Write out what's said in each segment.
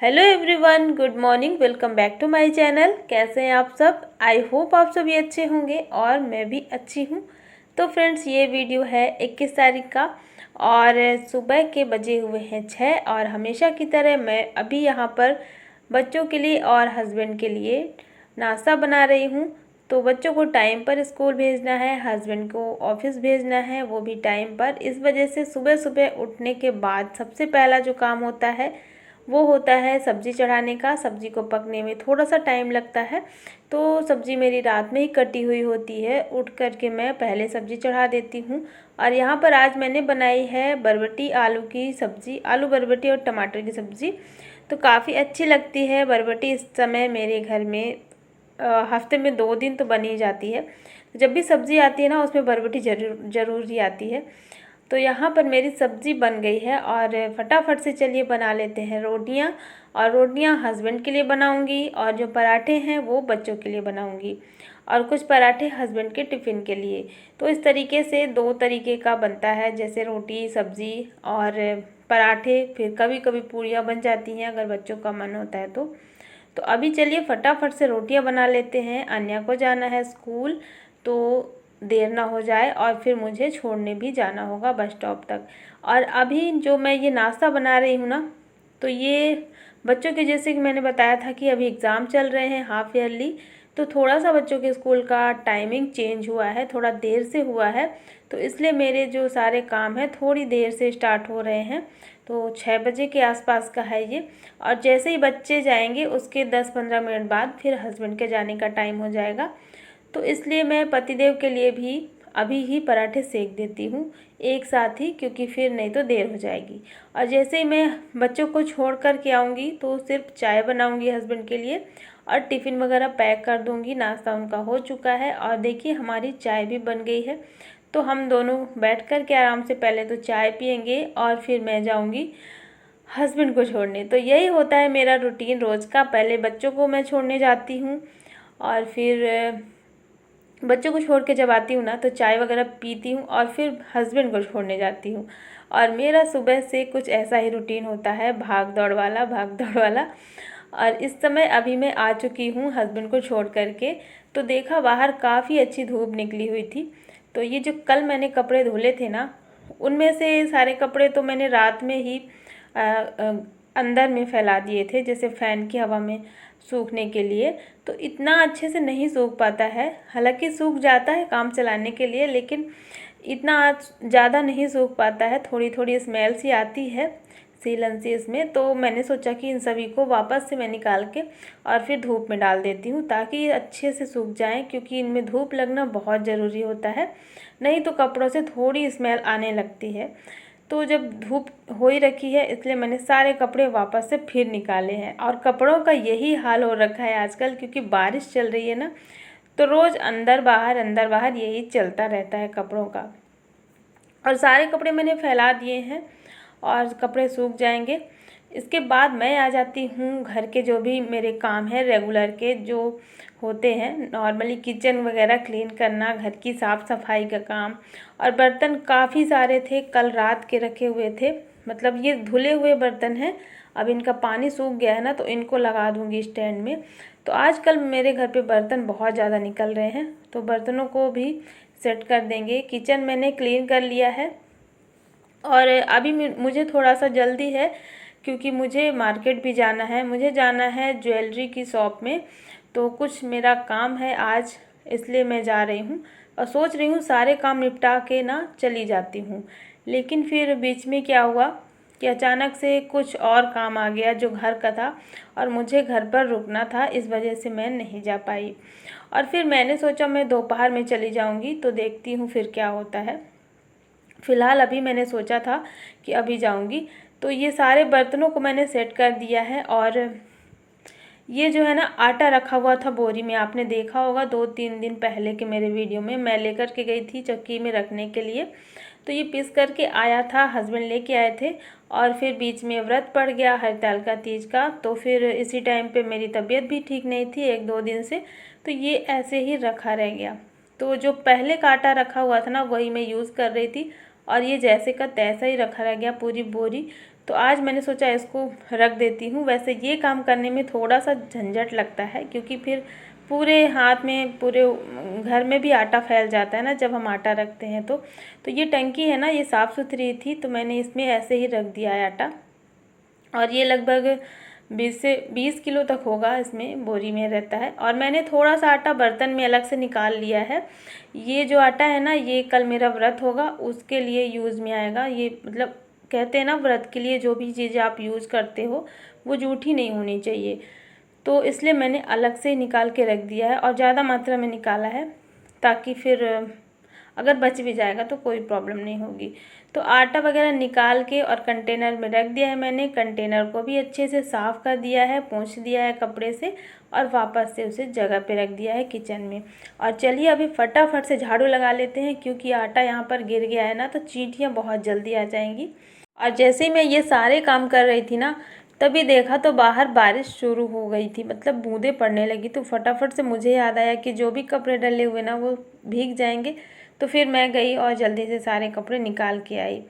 Hello everyone, good morning. Welcome back to my channel. कैसे हैं आप सब? आई होप आप सभी अच्छे होंगे और मैं भी अच्छी हूँ। तो फ्रेंड्स, ये वीडियो है 21 तारीख का और सुबह के बजे हुए हैं 6 और हमेशा की तरह मैं अभी यहाँ पर बच्चों के लिए और हस्बैंड के लिए नाश्ता बना रही हूँ। तो बच्चों को टाइम पर स्कूल भेजना है, हस्बैंड को ऑफिस भेजना है, वो भी टाइम पर। इस वजह से सुबह सुबह उठने के बाद सबसे पहला जो काम होता है वो होता है सब्ज़ी चढ़ाने का। सब्ज़ी को पकने में थोड़ा सा टाइम लगता है, तो सब्ज़ी मेरी रात में ही कटी हुई होती है। उठ कर के मैं पहले सब्ज़ी चढ़ा देती हूँ। और यहाँ पर आज मैंने बनाई है बरबटी आलू की सब्ज़ी, आलू बरबटी और टमाटर की सब्ज़ी। तो काफ़ी अच्छी लगती है बरबटी। इस समय मेरे घर में हफ्ते में 2 दिन तो बन ही जाती है। जब भी सब्ज़ी आती है ना, उसमें बरबटी ज़रूर ही आती है। तो यहाँ पर मेरी सब्ज़ी बन गई है और फटाफट से चलिए बना लेते हैं रोटियाँ। और रोटियाँ हस्बैंड के लिए बनाऊँगी और जो पराठे हैं वो बच्चों के लिए बनाऊँगी और कुछ पराठे हस्बैंड के टिफ़िन के लिए। तो इस तरीके से 2 तरीके का बनता है, जैसे रोटी सब्ज़ी और पराठे। फिर कभी कभी पूड़ियाँ बन जाती हैं अगर बच्चों का मन होता है तो अभी चलिए फटाफट से रोटियां बना लेते हैं। अन्या को जाना है स्कूल, तो देर ना हो जाए और फिर मुझे छोड़ने भी जाना होगा बस स्टॉप तक। और अभी जो मैं ये नाश्ता बना रही हूँ ना, तो ये बच्चों के, जैसे कि मैंने बताया था कि अभी एग्ज़ाम चल रहे हैं हाफ ईयरली, तो थोड़ा सा बच्चों के स्कूल का टाइमिंग चेंज हुआ है, थोड़ा देर से हुआ है। तो इसलिए मेरे जो सारे काम हैं थोड़ी देर से स्टार्ट हो रहे हैं। तो 6 बजे के आसपास का है ये। और जैसे ही बच्चे जाएंगे उसके 10-15 मिनट बाद फिर हस्बैंड के जाने का टाइम हो जाएगा। तो इसलिए मैं पतिदेव के लिए भी अभी ही पराठे सेक देती हूँ एक साथ ही, क्योंकि फिर नहीं तो देर हो जाएगी। और जैसे ही मैं बच्चों को छोड़ कर के आऊँगी तो सिर्फ चाय बनाऊँगी हस्बैंड के लिए और टिफ़िन वगैरह पैक कर दूँगी। नाश्ता उनका हो चुका है और देखिए हमारी चाय भी बन गई है। तो हम दोनों बैठ कर के आराम से पहले तो चाय पियेंगे और फिर मैं जाऊँगी हस्बैंड को छोड़ने। तो यही होता है मेरा रूटीन रोज़ का। पहले बच्चों को मैं छोड़ने जाती हूँ और फिर बच्चों को छोड़ के जब आती हूँ ना तो चाय वगैरह पीती हूँ और फिर हस्बैंड को छोड़ने जाती हूँ। और मेरा सुबह से कुछ ऐसा ही रूटीन होता है, भाग दौड़ वाला भाग दौड़ वाला। और इस समय अभी मैं आ चुकी हूँ हस्बैंड को छोड़ कर के। तो देखा बाहर काफ़ी अच्छी धूप निकली हुई थी। तो ये जो कल मैंने कपड़े धुले थे ना, उनमें से सारे कपड़े तो मैंने रात में ही अंदर में फैला दिए थे, जैसे फ़ैन की हवा में सूखने के लिए। तो इतना अच्छे से नहीं सूख पाता है, हालांकि सूख जाता है काम चलाने के लिए, लेकिन इतना ज़्यादा नहीं सूख पाता है। थोड़ी थोड़ी स्मेल सी आती है सीलन सी इसमें। तो मैंने सोचा कि इन सभी को वापस से मैं निकाल के और फिर धूप में डाल देती हूँ ताकि ये अच्छे से सूख जाएं, क्योंकि इनमें धूप लगना बहुत ज़रूरी होता है, नहीं तो कपड़ों से थोड़ी स्मेल आने लगती है। तो जब धूप हो ही रखी है इसलिए मैंने सारे कपड़े वापस से फिर निकाले हैं। और कपड़ों का यही हाल हो रखा है आजकल, क्योंकि बारिश चल रही है ना, तो रोज़ अंदर बाहर यही चलता रहता है कपड़ों का। और सारे कपड़े मैंने फैला दिए हैं और कपड़े सूख जाएंगे। इसके बाद मैं आ जाती हूँ घर के जो भी मेरे काम हैं रेगुलर के जो होते हैं, नॉर्मली किचन वगैरह क्लीन करना, घर की साफ़ सफाई का काम। और बर्तन काफ़ी सारे थे, कल रात के रखे हुए थे, मतलब ये धुले हुए बर्तन हैं। अब इनका पानी सूख गया है ना, तो इनको लगा दूँगी स्टैंड में। तो आजकल मेरे घर पे बर्तन बहुत ज़्यादा निकल रहे हैं, तो बर्तनों को भी सेट कर देंगे। किचन मैंने क्लीन कर लिया है और अभी मुझे थोड़ा सा जल्दी है, क्योंकि मुझे मार्केट भी जाना है। मुझे जाना है ज्वेलरी की शॉप में, तो कुछ मेरा काम है आज, इसलिए मैं जा रही हूँ। और सोच रही हूँ सारे काम निपटा के ना चली जाती हूँ, लेकिन फिर बीच में क्या हुआ कि अचानक से कुछ और काम आ गया जो घर का था और मुझे घर पर रुकना था, इस वजह से मैं नहीं जा पाई। और फिर मैंने सोचा मैं दोपहर में चली जाऊँगी, तो देखती हूँ फिर क्या होता है। फ़िलहाल अभी मैंने सोचा था कि अभी जाऊंगी। तो ये सारे बर्तनों को मैंने सेट कर दिया है। और ये जो है ना, आटा रखा हुआ था बोरी में, आपने देखा होगा 2-3 दिन पहले के मेरे वीडियो में, मैं लेकर के गई थी चक्की में रखने के लिए। तो ये पीस करके आया था, हस्बैंड लेके आए थे। और फिर बीच में व्रत पड़ गया हरतालिका तीज का, तो फिर इसी टाइम पे मेरी तबीयत भी ठीक नहीं थी 1-2 दिन से, तो ये ऐसे ही रखा रह गया। तो जो पहले का आटा रखा हुआ था ना, वही मैं यूज़ कर रही थी और ये जैसे का तैसा ही रखा रह गया पूरी बोरी। तो आज मैंने सोचा इसको रख देती हूँ। वैसे ये काम करने में थोड़ा सा झंझट लगता है, क्योंकि फिर पूरे हाथ में, पूरे घर में भी आटा फैल जाता है ना जब हम आटा रखते हैं। तो ये टंकी है ना, ये साफ़ सुथरी थी, तो मैंने इसमें ऐसे ही रख दिया है आटा। और ये लगभग 20 से 20 किलो तक होगा, इसमें बोरी में रहता है। और मैंने थोड़ा सा आटा बर्तन में अलग से निकाल लिया है। ये जो आटा है ना, ये कल मेरा व्रत होगा उसके लिए यूज़ में आएगा। ये मतलब कहते हैं ना, व्रत के लिए जो भी चीज़ें आप यूज़ करते हो वो जूठी नहीं होनी चाहिए, तो इसलिए मैंने अलग से निकाल के रख दिया है और ज़्यादा मात्रा में निकाला है, ताकि फिर अगर बच भी जाएगा तो कोई प्रॉब्लम नहीं होगी। तो आटा वगैरह निकाल के और कंटेनर में रख दिया है मैंने। कंटेनर को भी अच्छे से साफ़ कर दिया है, पोंछ दिया है कपड़े से, और वापस से उसे जगह पे रख दिया है किचन में। और चलिए अभी फटाफट से झाड़ू लगा लेते हैं, क्योंकि आटा यहाँ पर गिर गया है ना, तो चींटियाँ बहुत जल्दी आ जाएंगी। और जैसे ही मैं ये सारे काम कर रही थी ना, तभी देखा तो बाहर बारिश शुरू हो गई थी, मतलब बूंदें पड़ने लगी। तो फटाफट से मुझे याद आया कि जो भी कपड़े डले हुए ना वो भीग जाएंगे। तो फिर मैं गई और जल्दी से सारे कपड़े निकाल के आई।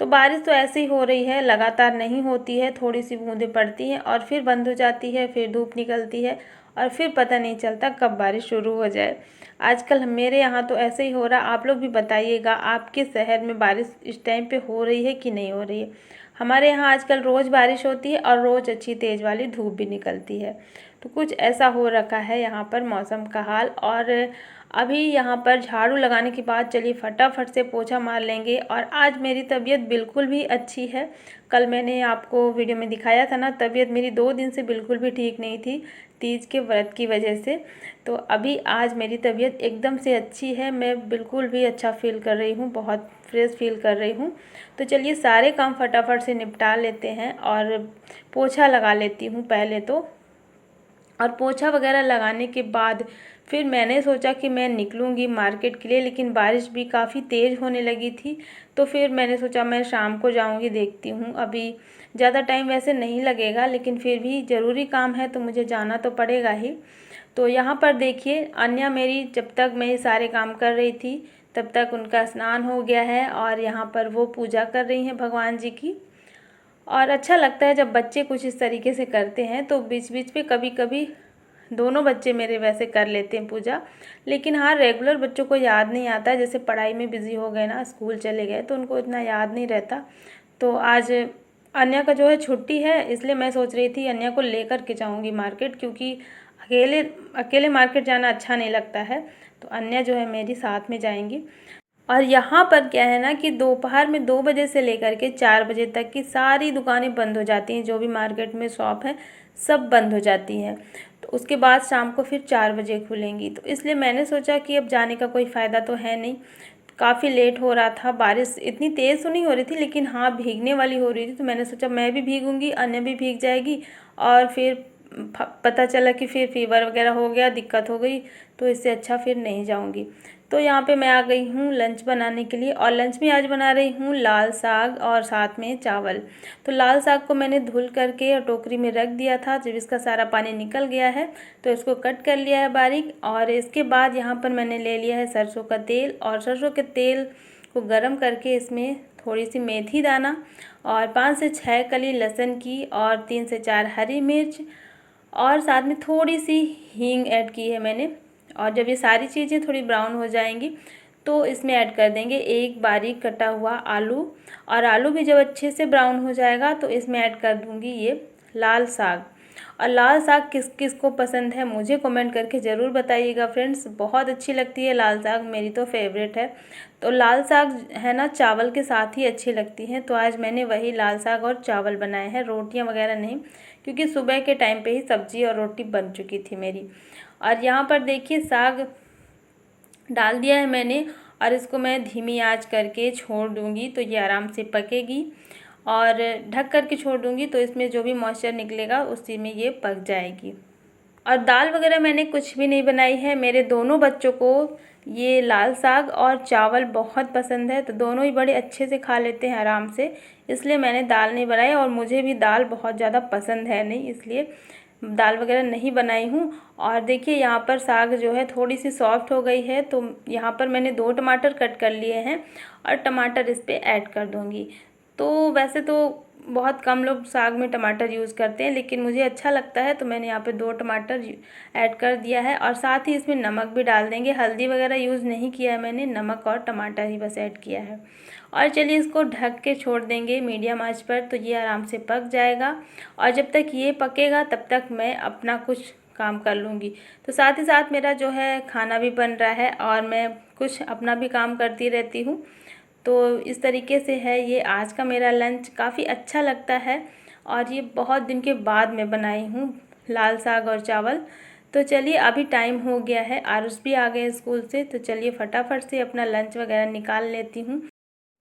तो बारिश तो ऐसे ही हो रही है, लगातार नहीं होती है, थोड़ी सी बूंदें पड़ती हैं और फिर बंद हो जाती है, फिर धूप निकलती है और फिर पता नहीं चलता कब बारिश शुरू हो जाए। आजकल मेरे यहाँ तो ऐसे ही हो रहा। आप लोग भी बताइएगा, आपके शहर में बारिश इस टाइम पे हो रही है कि नहीं हो रही है। हमारे यहाँ आजकल रोज़ बारिश होती है और रोज़ अच्छी तेज़ वाली धूप भी निकलती है। तो कुछ ऐसा हो रखा है यहाँ पर मौसम का हाल। और अभी यहाँ पर झाड़ू लगाने के बाद चलिए फटाफट से पोछा मार लेंगे। और आज मेरी तबीयत बिल्कुल भी अच्छी है। कल मैंने आपको वीडियो में दिखाया था ना, तबीयत मेरी 2 दिन से बिल्कुल भी ठीक नहीं थी, तीज के व्रत की वजह से। तो अभी आज मेरी तबीयत एकदम से अच्छी है, मैं बिल्कुल भी अच्छा फील कर रही हूँ, बहुत फ्रेश फील कर रही हूँ। तो चलिए सारे काम फटाफट से निपटा लेते हैं और पोछा लगा लेती हूँ पहले तो। और पोछा वगैरह लगाने के बाद फिर मैंने सोचा कि मैं निकलूँगी मार्केट के लिए, लेकिन बारिश भी काफ़ी तेज़ होने लगी थी। तो फिर मैंने सोचा मैं शाम को जाऊँगी, देखती हूँ। अभी ज़्यादा टाइम वैसे नहीं लगेगा, लेकिन फिर भी ज़रूरी काम है तो मुझे जाना तो पड़ेगा ही। तो यहाँ पर देखिए, अन्या मेरी जब तक मैं ये सारे काम कर रही थी तब तक उनका स्नान हो गया है और यहाँ पर वो पूजा कर रही हैं भगवान जी की। और अच्छा लगता है जब बच्चे कुछ इस तरीके से करते हैं। तो बीच बीच पे कभी कभी दोनों बच्चे मेरे वैसे कर लेते हैं पूजा, लेकिन हाँ रेगुलर बच्चों को याद नहीं आता है। जैसे पढ़ाई में बिज़ी हो गए ना, स्कूल चले गए, तो उनको इतना याद नहीं रहता। तो आज अन्या का जो है छुट्टी है, इसलिए मैं सोच रही थी अन्या को लेकर के जाऊँगी मार्केट, क्योंकि अकेले अकेले मार्केट जाना अच्छा नहीं लगता है। तो अन्या जो है मेरी साथ में जाएंगी। और यहाँ पर क्या है ना कि दोपहर में 2 बजे से लेकर के 4 बजे तक की सारी दुकानें बंद हो जाती हैं, जो भी मार्केट में शॉप है सब बंद हो जाती हैं। तो उसके बाद शाम को फिर 4 बजे खुलेंगी। तो इसलिए मैंने सोचा कि अब जाने का कोई फ़ायदा तो है नहीं, काफ़ी लेट हो रहा था, बारिश इतनी तेज़ तो नहीं हो रही थी, लेकिन हाँ भीगने वाली हो रही थी। तो मैंने सोचा मैं भी भीगूँगी, अन्य भी भीग जाएगी, और फिर पता चला कि फिर फीवर वगैरह हो गया, दिक्कत हो गई, तो इससे अच्छा फिर नहीं जाऊँगी। तो यहाँ पे मैं आ गई हूँ लंच बनाने के लिए, और लंच में आज बना रही हूँ लाल साग और साथ में चावल। तो लाल साग को मैंने धुल करके और टोकरी में रख दिया था, जब इसका सारा पानी निकल गया है तो इसको कट कर लिया है बारीक। और इसके बाद यहाँ पर मैंने ले लिया है सरसों का तेल, और सरसों के तेल को गर्म करके इसमें थोड़ी सी मेथी दाना और 5 से 6 कली लहसुन की और 3 से 4 हरी मिर्च, और साथ में थोड़ी सी हींग ऐड की है मैंने। और जब ये सारी चीज़ें थोड़ी ब्राउन हो जाएंगी तो इसमें ऐड कर देंगे एक बारीक कटा हुआ आलू। और आलू भी जब अच्छे से ब्राउन हो जाएगा तो इसमें ऐड कर दूंगी ये लाल साग। और लाल साग किस किस को पसंद है मुझे कमेंट करके ज़रूर बताइएगा फ्रेंड्स, बहुत अच्छी लगती है लाल साग, मेरी तो फेवरेट है। तो लाल साग है ना चावल के साथ ही अच्छी लगती हैं, तो आज मैंने वही लाल साग और चावल बनाए हैं, रोटियां वगैरह नहीं, क्योंकि सुबह के टाइम पे ही सब्जी और रोटी बन चुकी थी मेरी। और यहाँ पर देखिए साग डाल दिया है मैंने, और इसको मैं धीमी आंच करके छोड़ दूँगी, तो ये आराम से पकेगी। और ढक कर के छोड़ दूँगी तो इसमें जो भी मॉइस्चर निकलेगा उसी में ये पक जाएगी। और दाल वगैरह मैंने कुछ भी नहीं बनाई है। मेरे दोनों बच्चों को ये लाल साग और चावल बहुत पसंद है, तो दोनों ही बड़े अच्छे से खा लेते हैं आराम से, इसलिए मैंने दाल नहीं बनाई। और मुझे भी दाल बहुत ज़्यादा पसंद है नहीं, इसलिए दाल वगैरह नहीं बनाई हूँ। और देखिए यहाँ पर साग जो है थोड़ी सी सॉफ्ट हो गई है, तो यहाँ पर मैंने 2 टमाटर कट कर लिए हैं और टमाटर इस पर ऐड कर दूँगी। तो वैसे तो बहुत कम लोग साग में टमाटर यूज़ करते हैं, लेकिन मुझे अच्छा लगता है तो मैंने यहाँ पे 2 टमाटर ऐड कर दिया है। और साथ ही इसमें नमक भी डाल देंगे। हल्दी वगैरह यूज़ नहीं किया है मैंने, नमक और टमाटर ही बस ऐड किया है। और चलिए इसको ढक के छोड़ देंगे मीडियम आंच पर, तो ये आराम से पक जाएगा। और जब तक ये पकेगा तब तक मैं अपना कुछ काम कर लूँगी। तो साथ ही साथ मेरा जो है खाना भी बन रहा है और मैं कुछ अपना भी काम करती रहती हूँ। तो इस तरीके से है ये आज का मेरा लंच। काफ़ी अच्छा लगता है और ये बहुत दिन के बाद मैं बनाई हूँ, लाल साग और चावल। तो चलिए अभी टाइम हो गया है, आरुष भी आ गए स्कूल से, तो चलिए फटाफट से अपना लंच वगैरह निकाल लेती हूँ।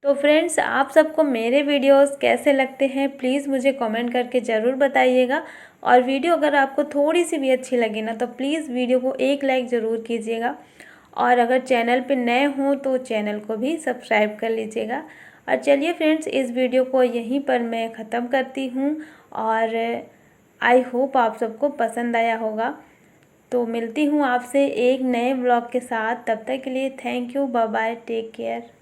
तो फ्रेंड्स, आप सबको मेरे वीडियोस कैसे लगते हैं प्लीज़ मुझे कमेंट करके ज़रूर बताइएगा। और वीडियो अगर आपको थोड़ी सी भी अच्छी लगे ना तो प्लीज़ वीडियो को एक लाइक ज़रूर कीजिएगा। और अगर चैनल पे नए हों तो चैनल को भी सब्सक्राइब कर लीजिएगा। और चलिए फ्रेंड्स, इस वीडियो को यहीं पर मैं ख़त्म करती हूँ और आई होप आप सबको पसंद आया होगा। तो मिलती हूँ आपसे एक नए ब्लॉग के साथ, तब तक के लिए thank you, bye bye, take care.